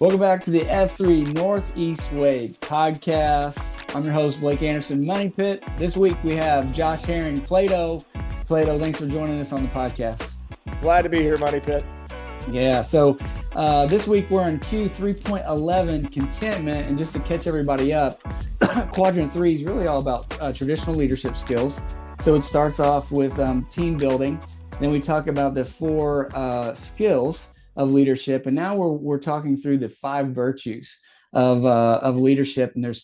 Welcome back to the F3 Northeast Wade podcast. I'm your host, Blake Anderson, Money Pit. This week we have Josh Herring, Plato. Plato, thanks for joining us on the podcast. Glad to be here, Money Pit. Yeah, so this week we're in Q 3.11, Contentment. And just to catch everybody up, Quadrant 3 is really all about traditional leadership skills. So it starts off with team building. Then we talk about the four skills of leadership, and now we're talking through the five virtues of leadership, and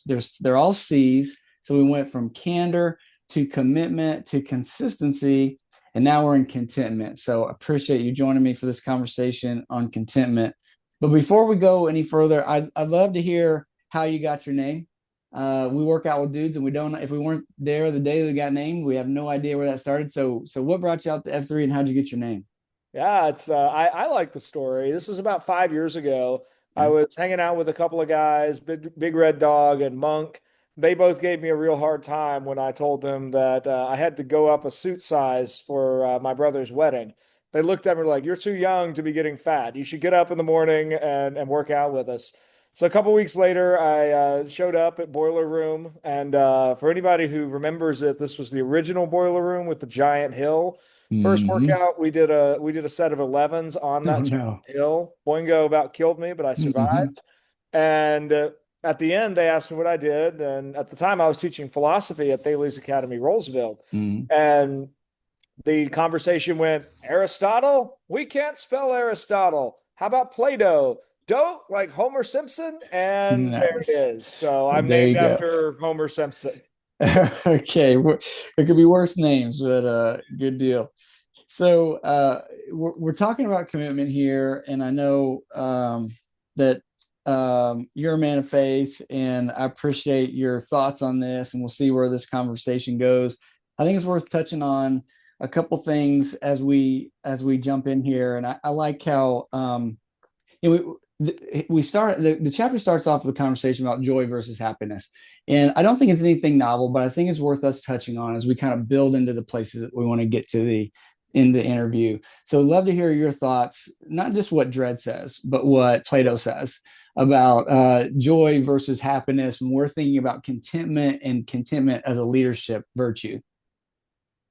they're all C's. So we went from candor to commitment to consistency, and now we're in contentment. So I appreciate you joining me for this conversation on contentment. But before we go any further, I'd love to hear how you got your name. We work out with dudes, and if we weren't there the day they got named, we have no idea where that started. So what brought you out to F3, and how'd you get your name? Yeah, I like the story. This is about 5 years ago. Yeah. I was hanging out with a couple of guys, Big Red Dog and Monk. They both gave me a real hard time when I told them that I had to go up a suit size for my brother's wedding. They looked at me like, "You're too young to be getting fat. You should get up in the morning and work out with us." So a couple weeks later, I showed up at Boiler Room, and for anybody who remembers it, this was the original Boiler Room with the giant hill. First Mm-hmm. workout, we did a set of 11s on Oh that no. hill. Boingo about killed me, but I Mm-hmm. survived. And at the end, they asked me what I did. And at the time, I was teaching philosophy at Thales Academy, Rollsville. Mm-hmm. And the conversation went, Aristotle? We can't spell Aristotle. How about Plato? Doe, like Homer Simpson? And there it Nice. is. So Well, I'm there named you go. after Homer Simpson. Okay, it could be worse names, but good deal. So we're talking about commitment here, and I know that you're a man of faith, and I appreciate your thoughts on this, and we'll see where this conversation goes. I think it's worth touching on a couple things as we jump in here, and I like how we start the chapter starts off with a conversation about joy versus happiness, and I don't think it's anything novel, but I think it's worth us touching on as we kind of build into the places that we want to get to in the interview. So I'd love to hear your thoughts, not just what Dredd says, but what Plato says about joy versus happiness when we're thinking about contentment and contentment as a leadership virtue.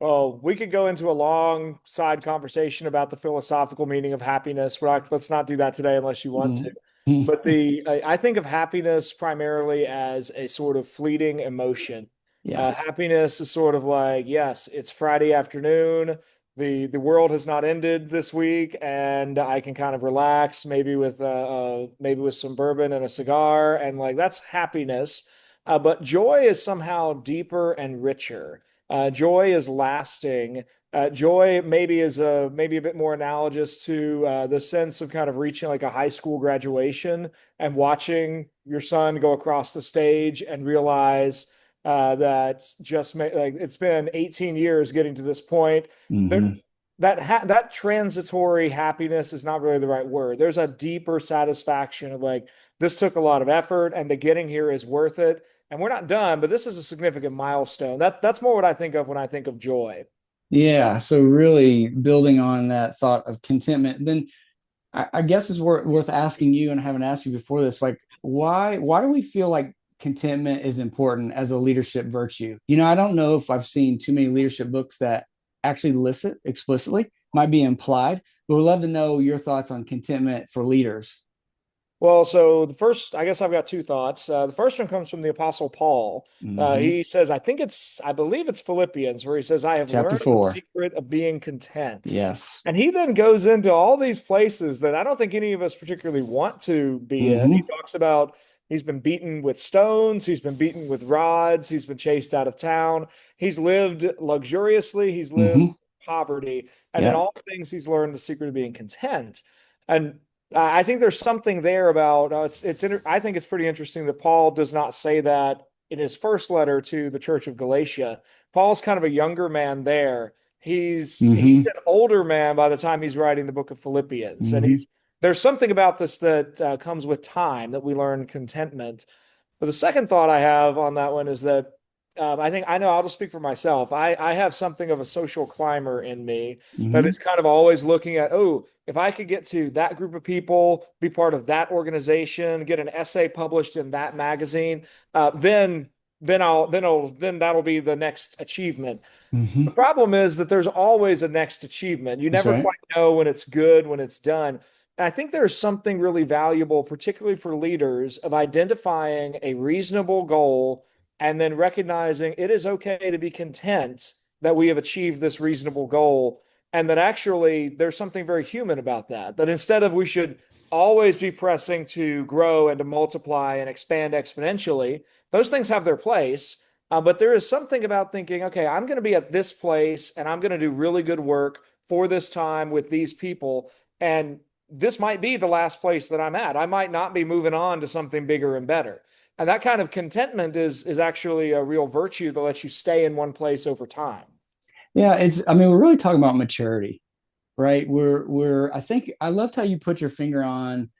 Well, we could go into a long side conversation about the philosophical meaning of happiness. Let's not do that today unless you want to. Mm-hmm. But I think of happiness primarily as a sort of fleeting emotion. Yeah. Happiness is sort of like, yes, it's Friday afternoon. The world has not ended this week, and I can kind of relax, maybe with some bourbon and a cigar, and like that's happiness. But joy is somehow deeper and richer. Joy is lasting. Joy maybe a bit more analogous to the sense of kind of reaching like a high school graduation and watching your son go across the stage and realize that like it's been 18 years getting to this point. There, Mm-hmm. that transitory happiness is not really the right word. There's a deeper satisfaction of like this took a lot of effort and the getting here is worth it. And we're not done, but this is a significant milestone. That's more what I think of when I think of joy. Yeah. So really building on that thought of contentment, then I guess it's worth asking you, and I haven't asked you before this, like why do we feel like contentment is important as a leadership virtue? I don't know if I've seen too many leadership books that actually list it explicitly, might be implied, but we'd love to know your thoughts on contentment for leaders. Well, so I guess I've got two thoughts. The first one comes from the Apostle Paul. Mm-hmm. He says, I believe it's Philippians, where he says, I have Chapter learned the 4. secret of being content. Yes. And he then goes into all these places that I don't think any of us particularly want to be in. He Mm-hmm. talks about he's been beaten with stones, he's been beaten with rods, he's been chased out of town, he's lived luxuriously, he's lived Mm-hmm. in poverty, and in Yeah. all things, he's learned the secret of being content. And I think there's something there about I think it's pretty interesting that Paul does not say that in his first letter to the Church of Galatia. Paul's kind of a younger man there. He's Mm-hmm. an older man by the time he's writing the book of Philippians, and Mm-hmm. there's something about this that comes with time that we learn contentment. But the second thought I have on that one is that I know I'll just speak for myself. I have something of a social climber in me that Mm-hmm. is kind of always looking at, oh, if I could get to that group of people, be part of that organization, get an essay published in that magazine, then that'll be the next achievement. The Hmm. problem is that there's always a next achievement. You That's never right. quite know when it's good, when it's done. And I think there's something really valuable, particularly for leaders, of identifying a reasonable goal and then recognizing it is okay to be content that we have achieved this reasonable goal. And that actually there's something very human about that. That instead of we should always be pressing to grow and to multiply and expand exponentially, those things have their place. But there is something about thinking, okay, I'm going to be at this place and I'm going to do really good work for this time with these people. And this might be the last place that I'm at. I might not be moving on to something bigger and better. And that kind of contentment is actually a real virtue that lets you stay in one place over time. Yeah, I mean, we're really talking about maturity, right? I think I loved how you put your finger on,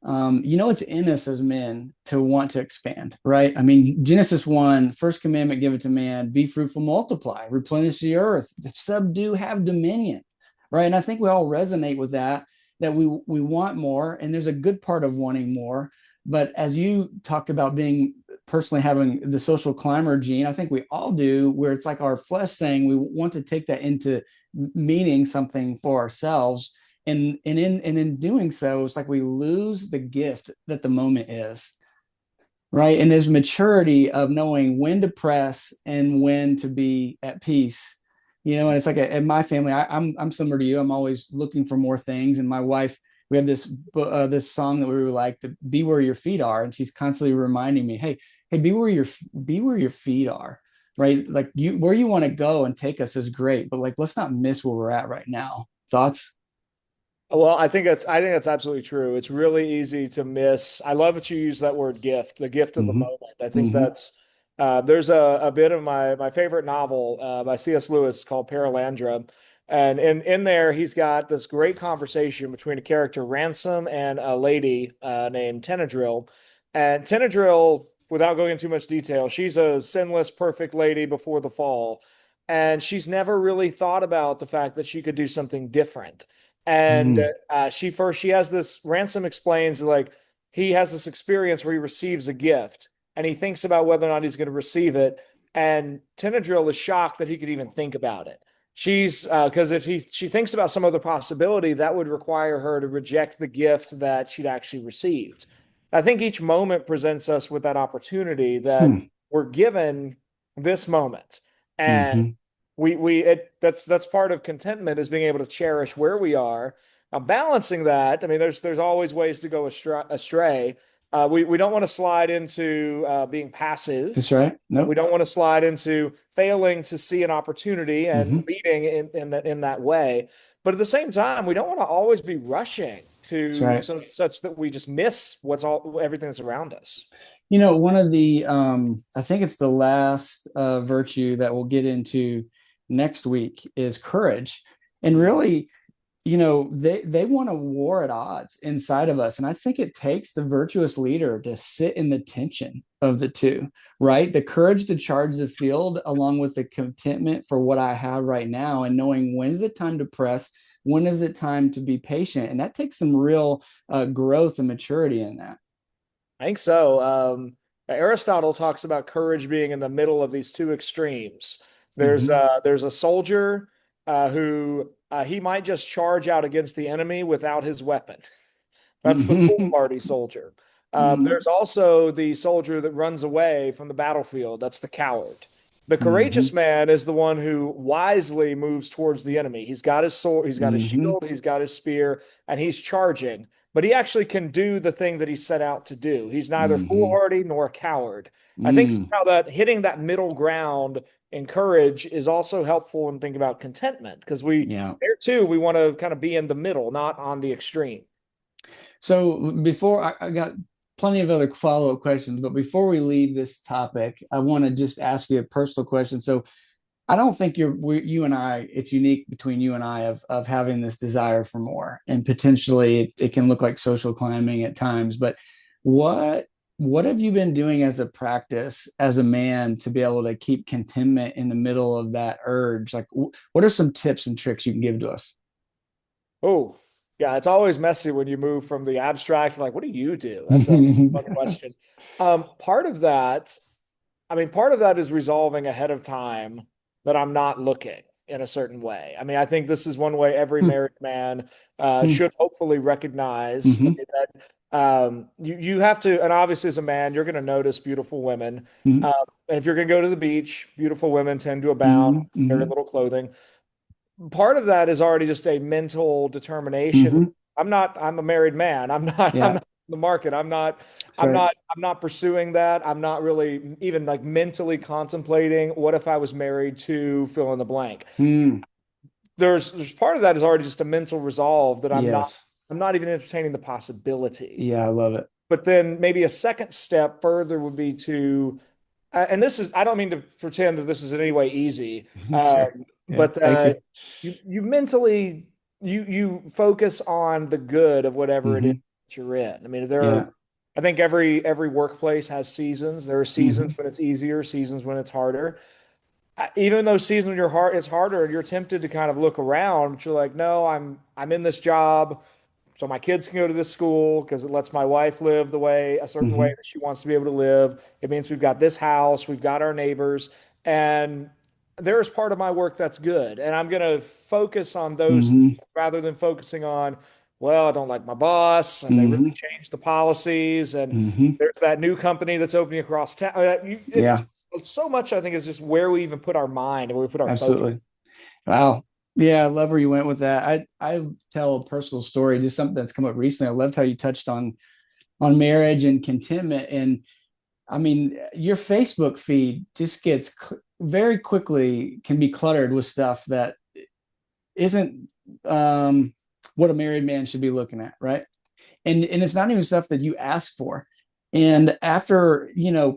it's in us as men to want to expand, right? I mean, Genesis 1, first commandment given to man, be fruitful, multiply, replenish the earth, subdue, have dominion, right? And I think we all resonate with that we want more, and there's a good part of wanting more. But as you talked about being personally having the social climber gene, I think we all do, where it's like our flesh saying we want to take that into meaning something for ourselves. And in doing so, it's like we lose the gift that the moment is, right? And there's maturity of knowing when to press and when to be at peace. And it's like in my family, I'm similar to you. I'm always looking for more things. And my wife, we have this song that we were like to be where your feet are, and she's constantly reminding me, hey, be where your feet are, right? Like you where you want to go and take us is great, but like let's not miss where we're at right now. Thoughts? Well, I think that's absolutely true. It's really easy to miss. I love that you use that word gift, the gift of the Mm-hmm. moment. I think Mm-hmm. that's there's a bit of my favorite novel by C.S. Lewis called Paralandra. And in there, he's got this great conversation between a character, Ransom, and a lady named Tenadrill. And Tenadrill, without going into too much detail, she's a sinless, perfect lady before the fall. And she's never really thought about the fact that she could do something different. And Mm. she has this, Ransom explains like he has this experience where he receives a gift and he thinks about whether or not he's going to receive it. And Tenadrill is shocked that he could even think about it. She's because if she thinks about some other possibility, that would require her to reject the gift that she'd actually received. I think each moment presents us with that opportunity that Hmm. we're given this moment. And Mm-hmm. that's part of contentment is being able to cherish where we are. Now, balancing that, I mean, there's always ways to go astray. We don't want to slide into being passive. That's right. We Nope. don't want to slide into failing to see an opportunity and Mm-hmm. leading in that way. But at the same time, we don't want to always be rushing That's to right. such that we just miss everything that's around us. One of the I think it's the last virtue that we'll get into next week is courage. And really, they want a war at odds inside of us. And I think it takes the virtuous leader to sit in the tension of the two, right? The courage to charge the field along with the contentment for what I have right now, and knowing when is it time to press, when is it time to be patient. And that takes some real growth and maturity in that. I think so. Aristotle talks about courage being in the middle of these two extremes. Mm-hmm. There's a soldier who he might just charge out against the enemy without his weapon. That's the Mm-hmm. foolhardy soldier. Mm-hmm. There's also the soldier that runs away from the battlefield. That's the coward. The Mm-hmm. courageous man is the one who wisely moves towards the enemy. He's got his sword, he's got his Mm-hmm. shield, he's got his spear, and he's charging. But he actually can do the thing that he set out to do. He's neither Mm-hmm. foolhardy nor a coward. I think Mm. somehow that hitting that middle ground in courage is also helpful when thinking about contentment because Yeah. there too we want to kind of be in the middle, not on the extreme. So before I got plenty of other follow-up questions, but before we leave this topic, I want to just ask you a personal question. So I don't think you and I, it's unique between you and I of having this desire for more, and potentially it can look like social climbing at times. But what what have you been doing as a practice as a man to be able to keep contentment in the middle of that urge? Like, what are some tips and tricks you can give to us? Oh, Yeah, it's always messy when you move from the abstract, like, what do you do? That's a fun question. Part of that, I mean, part of that is resolving ahead of time that I'm not looking in a certain way. I mean, I think this is one way every married man should hopefully recognize, Hmm. right, that you have to, and obviously as a man, you're going to notice beautiful women. Hmm. And if you're going to go to the beach, beautiful women tend to abound, Hmm. very Hmm. little clothing. Part of that is already just a mental determination. Hmm. I'm a married man. I'm Yeah, not in the market. that's right. I'm not pursuing that. I'm not really even like mentally contemplating what if I was married to fill in the blank. Mm, There's part of that is already just a mental resolve that yes. I'm not even entertaining the possibility. Yeah, I love it. But then maybe a second step further would be to and this is, I don't mean to pretend that this is in any way easy, Sure. Yeah, but thank you. you mentally you focus on the good of whatever it is Hmm. that you're in. I mean, there are, Yeah. I think every workplace has seasons. There are seasons Hmm. when it's easier, seasons when it's harder. Even those seasons when it's harder and you're tempted to kind of look around, but you're like, no, I'm in this job so my kids can go to this school because it lets my wife live a certain way Hmm. that she wants to be able to live. It means we've got this house, we've got our neighbors, and there's part of my work that's good. And I'm going to focus on those Hmm. things rather than focusing on, well, I don't like my boss and they really Hmm. changed the policies and Hmm. there's that new company that's opening across town. Yeah, So much, I think, is just where we even put our mind and where we put our focus. absolutely. Wow. Yeah, I love where you went with that. I tell a personal story, just something that's come up recently. I loved how you touched on marriage and contentment. And I mean, your Facebook feed just gets very quickly can be cluttered with stuff that isn't what a married man should be looking at, right? And it's not even stuff that you ask for. And after,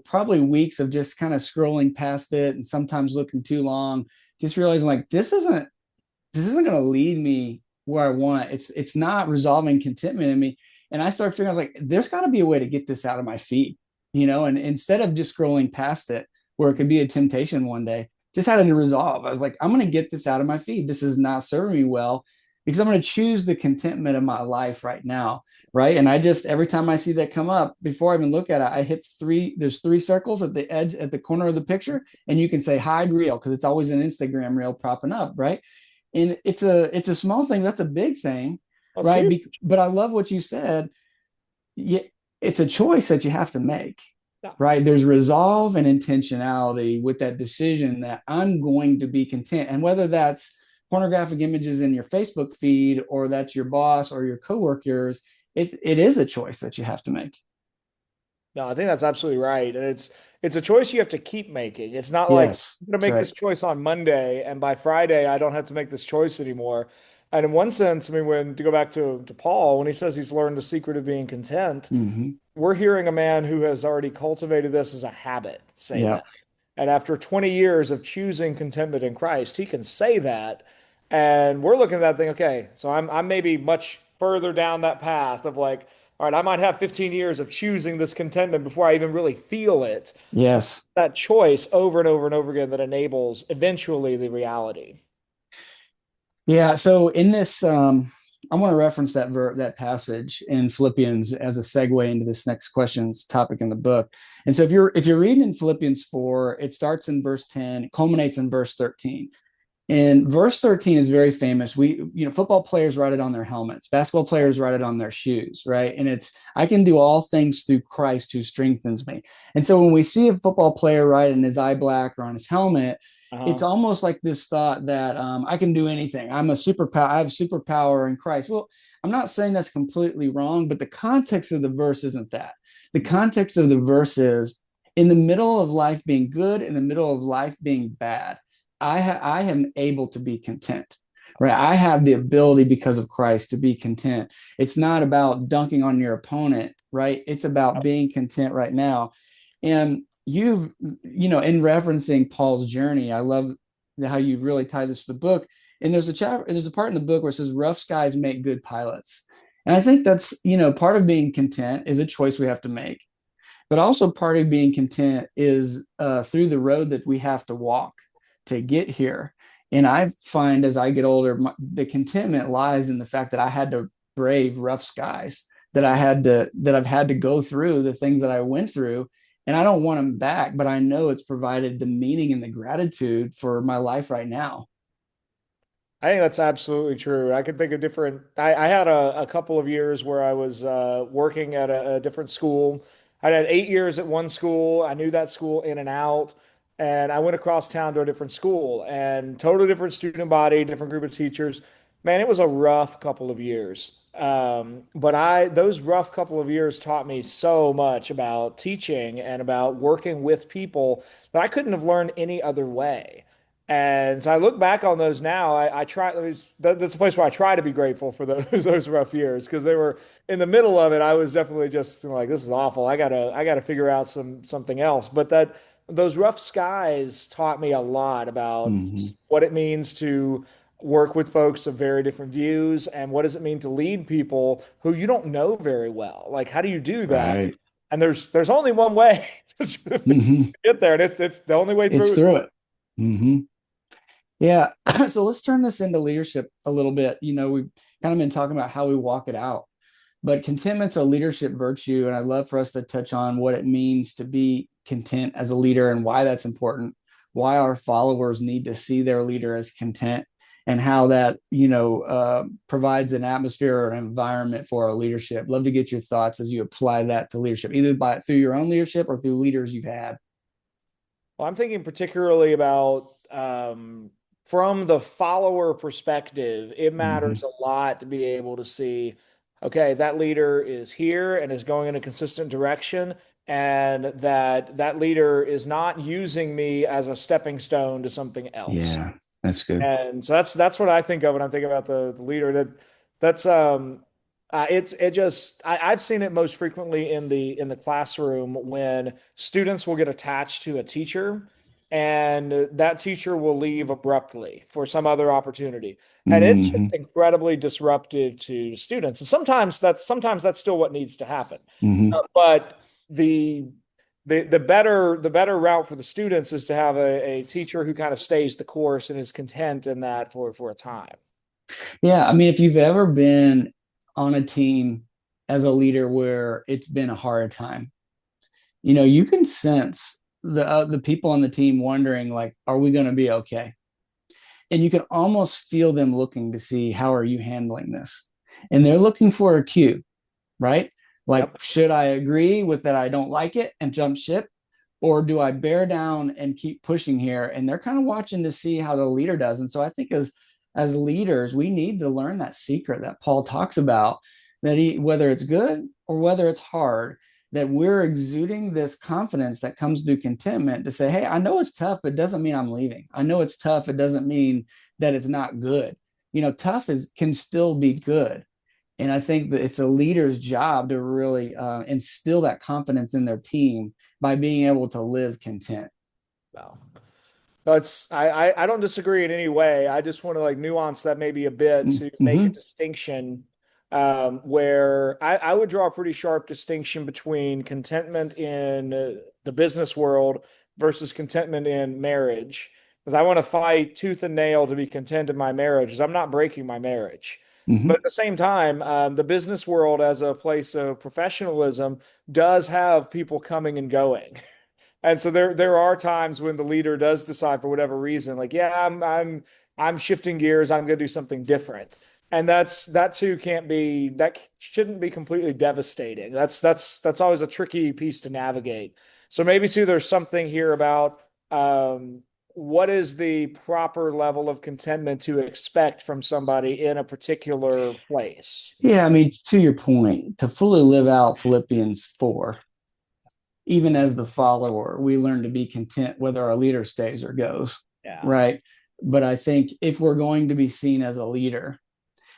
probably weeks of just kind of scrolling past it and sometimes looking too long, just realizing like this isn't going to lead me where I want. It's not resolving contentment in me. And I started figuring, I was like, there's got to be a way to get this out of my feed, and instead of just scrolling past it, where it could be a temptation one day, just had to resolve. I was like, I'm going to get this out of my feed. This is not serving me well because I'm going to choose the contentment of my life right now. Right. And I just, every time I see that come up, before I even look at it, I hit there's three circles at the edge, at the corner of the picture. And you can say hide reel because it's always an Instagram reel propping up. Right. And it's a small thing. That's a big thing. That's Right. huge. But I love what you said. Yeah, it's a choice that you have to make, Yeah. right? There's resolve and intentionality with that decision that I'm going to be content. And whether that's pornographic images in your Facebook feed or that's your boss or your coworkers, it is a choice that you have to make. No, I think that's absolutely right. And it's a choice you have to keep making. It's not like Yes, I'm going to that's make right. this choice on Monday and by Friday I don't have to make this choice anymore. And in one sense, I mean, when to go back to Paul, when he says he's learned the secret of being content, Mm-hmm. we're hearing a man who has already cultivated this as a habit say Yeah. that. And after 20 years of choosing contentment in Christ, he can say that. And we're looking at that thing, okay, so I'm maybe much further down that path of like, all right, I might have 15 years of choosing this contentment before I even really feel it. Yes. That choice over and over and over again that enables eventually the reality. Yeah. So in this, I want to reference that passage in Philippians as a segue into this next question's topic in the book. And so if you're reading in Philippians 4, it starts in verse 10, it culminates in verse 13. And verse 13 is very famous. Football players write it on their helmets, basketball players write it on their shoes, right? And it's, I can do all things through Christ who strengthens me. And so when we see a football player write in his eye black or on his helmet, it's Uh-huh. almost like this thought that I can do anything. I'm a superpower. I have superpower in Christ. Well, I'm not saying that's completely wrong, but the context of the verse isn't that. The context of the verse is in the middle of life being good, in the middle of life being bad, I am able to be content, right? I have the ability because of Christ to be content. It's not about dunking on your opponent, right? It's about being content right now. And in referencing Paul's journey, I love how you've really tied this to the book. And there's a part in the book where it says rough skies make good pilots. And I think that's, part of being content is a choice we have to make. But also part of being content is through the road that we have to walk to get here. And I find as I get older, the contentment lies in the fact that I had to brave, rough skies that I've had to go through, the things that I went through. And I don't want them back, but I know it's provided the meaning and the gratitude for my life right now. I think that's absolutely true. I could think of different. I had a couple of years where I was working at a different school. I had 8 years at one school. I knew that school in and out. And I went across town to a different school and totally different student body, different group of teachers. Man, it was a rough couple of years. But those rough couple of years taught me so much about teaching and about working with people that I couldn't have learned any other way. And so I look back on those now. I try. That's a place where I try to be grateful for those those rough years because they were in the middle of it. I was definitely just feeling like this is awful. I gotta figure out something else. But that those rough skies taught me a lot about Mm-hmm. what it means to work with folks of very different views and what does it mean to lead people who you don't know very well. Like how do you do that? Right. And there's only one way to Mm-hmm. get there, and it's the only way It's through. through it. Mm-hmm. Yeah. So let's turn this into leadership a little bit. We've kind of been talking about how we walk it out, but contentment's a leadership virtue. And I'd love for us to touch on what it means to be content as a leader and why that's important, why our followers need to see their leader as content, and how that, provides an atmosphere or an environment for our leadership. Love to get your thoughts as you apply that to leadership, either through your own leadership or through leaders you've had. Well, I'm thinking particularly about from the follower perspective, it Mm-hmm. matters a lot to be able to see, okay, that leader is here and is going in a consistent direction, and that leader is not using me as a stepping stone to something else. Yeah, that's good. And so that's what I think of when I'm thinking about the leader. That's it just I've seen it most frequently in the classroom when students will get attached to a teacher and that teacher will leave abruptly for some other opportunity. And it's Mm-hmm. just incredibly disruptive to students. And sometimes that's still what needs to happen. Mm-hmm. But the the better route for the students is to have a teacher who kind of stays the course and is content in that for a time. Yeah, I mean, if you've ever been on a team as a leader where it's been a hard time, you can sense the people on the team wondering, like, are we going to be okay? And you can almost feel them looking to see how are you handling this, and they're looking for a cue, right? Like, Yep. should I agree with that? I don't like it and jump ship, or do I bear down and keep pushing here? And they're kind of watching to see how the leader does. And so I think as leaders, we need to learn that secret that Paul talks about, that whether it's good or whether it's hard, that we're exuding this confidence that comes through contentment to say, hey, I know it's tough, but it doesn't mean I'm leaving. I know it's tough. It doesn't mean that it's not good. Tough can still be good. And I think that it's a leader's job to really instill that confidence in their team by being able to live content. Wow. No, I don't disagree in any way. I just want to like nuance that maybe a bit to make a Mm-hmm. distinction where I would draw a pretty sharp distinction between contentment in the business world versus contentment in marriage. Because I want to fight tooth and nail to be content in my marriage, because I'm not breaking my marriage. But Mm-hmm. at the same time, the business world as a place of professionalism does have people coming and going. And so there are times when the leader does decide for whatever reason, like, yeah, I'm shifting gears, I'm going to do something different. And that too can't be that shouldn't be completely devastating. That's always a tricky piece to navigate. So maybe too there's something here about what is the proper level of contentment to expect from somebody in a particular place. Yeah, I mean, to your point, to fully live out Philippians 4, even as the follower, we learn to be content whether our leader stays or goes, Yeah. right? But I think if we're going to be seen as a leader,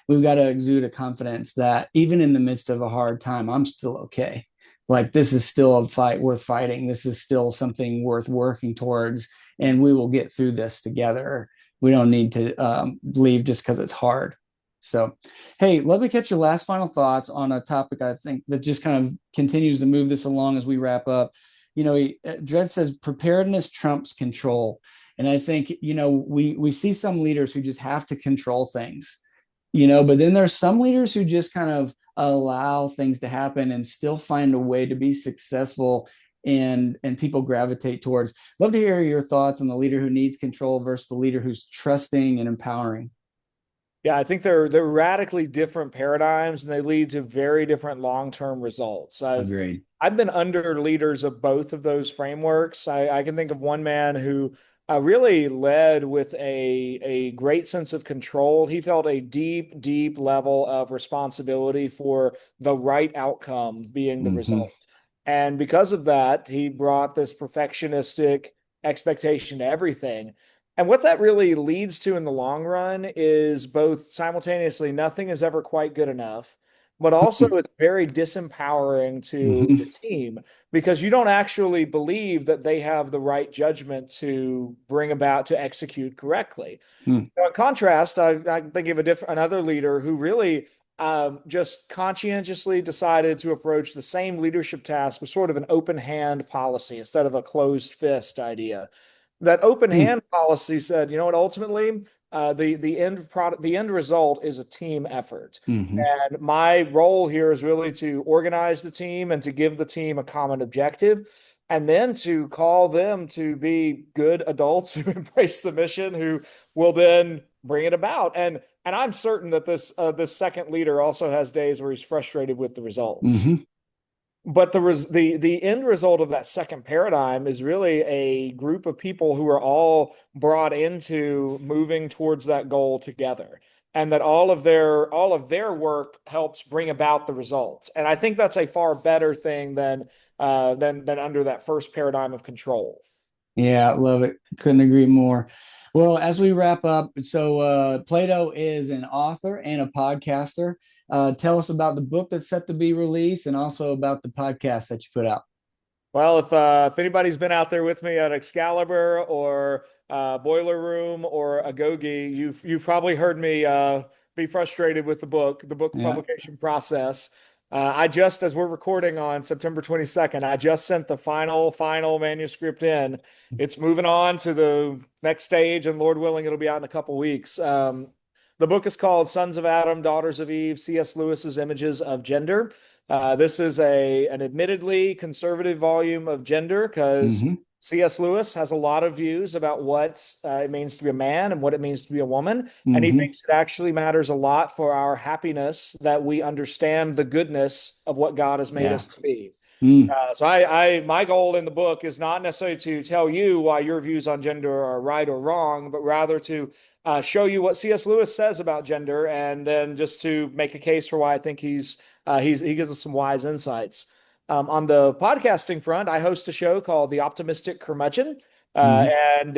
we've got to exude a confidence that even in the midst of a hard time, I'm still okay. Like, this is still a fight worth fighting. This is still something worth working towards, and we will get through this together. We don't need to leave just because it's hard. So, hey, let me catch your last final thoughts on a topic I think that just kind of continues to move this along as we wrap up. Dred says preparedness trumps control. And I think, we see some leaders who just have to control things. But then there's some leaders who just kind of allow things to happen and still find a way to be successful, and people gravitate towards. Love to hear your thoughts on the leader who needs control versus the leader who's trusting and empowering. Yeah, I think they're radically different paradigms and they lead to very different long-term results. Agreed. I've been under leaders of both of those frameworks. I can think of one man who really led with a great sense of control. He felt a deep, deep level of responsibility for the right outcome being the Mm-hmm. result. And because of that, he brought this perfectionistic expectation to everything. And what that really leads to in the long run is both simultaneously, nothing is ever quite good enough, but also it's very disempowering to the Mm-hmm. team because you don't actually believe that they have the right judgment to bring about to execute correctly. Mm-hmm. Now, in contrast, I think of another leader who really just conscientiously decided to approach the same leadership task with sort of an open hand policy instead of a closed fist idea. That open hand policy said, you know what, ultimately, the end product, the end result is a team effort. Mm-hmm. And my role here is really to organize the team and to give the team a common objective, and then to call them to be good adults who embrace the mission, who will then bring it about. And I'm certain that this second leader also has days where he's frustrated with the results. Mm-hmm. But the end result of that second paradigm is really a group of people who are all brought into moving towards that goal together, and that all of their work helps bring about the results. And I think that's a far better thing than under that first paradigm of control. Yeah, love it. Couldn't agree more. Well, as we wrap up, so Plato is an author and a podcaster. Tell us about the book that's set to be released and also about the podcast that you put out. Well, if anybody's been out there with me at Excalibur or Boiler Room or Agogi, you've probably heard me be frustrated with the book Yeah. publication process. I just, as we're recording on September 22nd, I just sent the final manuscript in. It's moving on to the next stage, and Lord willing, it'll be out in a couple weeks. The book is called Sons of Adam, Daughters of Eve, C.S. Lewis's Images of Gender. This is an admittedly conservative volume of gender because Mm-hmm. C.S. Lewis has a lot of views about what it means to be a man and what it means to be a woman. And he Mm-hmm. thinks it actually matters a lot for our happiness that we understand the goodness of what God has made Yeah. us to be. Mm. My goal in the book is not necessarily to tell you why your views on gender are right or wrong, but rather to show you what C.S. Lewis says about gender, and then just to make a case for why I think he gives us some wise insights. On the podcasting front, I host a show called The Optimistic Curmudgeon. Mm-hmm. And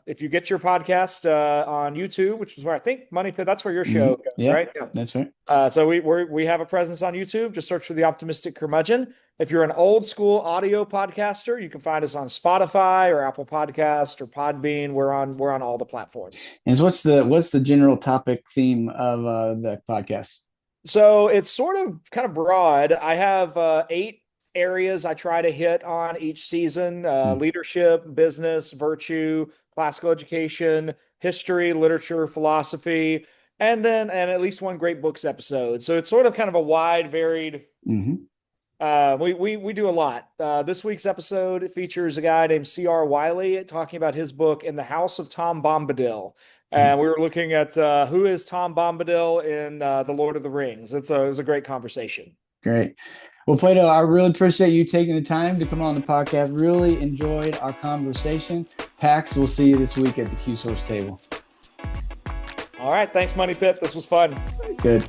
if you get your podcast on YouTube, which is where I think Money Pit, that's where your Mm-hmm. show goes, Yeah, right? Yeah. that's right. So we have a presence on YouTube. Just search for The Optimistic Curmudgeon. If you're an old school audio podcaster, you can find us on Spotify or Apple Podcast or Podbean. We're on all the platforms. And so what's the general topic theme of the podcast? So it's sort of kind of broad. I have 8 areas I try to hit on each season: Mm. leadership, business, virtue, classical education, history, literature, philosophy, and at least one great books episode. So it's sort of kind of a wide, varied. Mm-hmm. We do a lot. This week's episode features a guy named C.R. Wiley talking about his book In the House of Tom Bombadil. And we were looking at who is Tom Bombadil in The Lord of the Rings. It was a great conversation. Great. Well, Plato, I really appreciate you taking the time to come on the podcast. Really enjoyed our conversation. Pax, we'll see you this week at the Q Source table. All right. Thanks, Money Pit. This was fun. Good.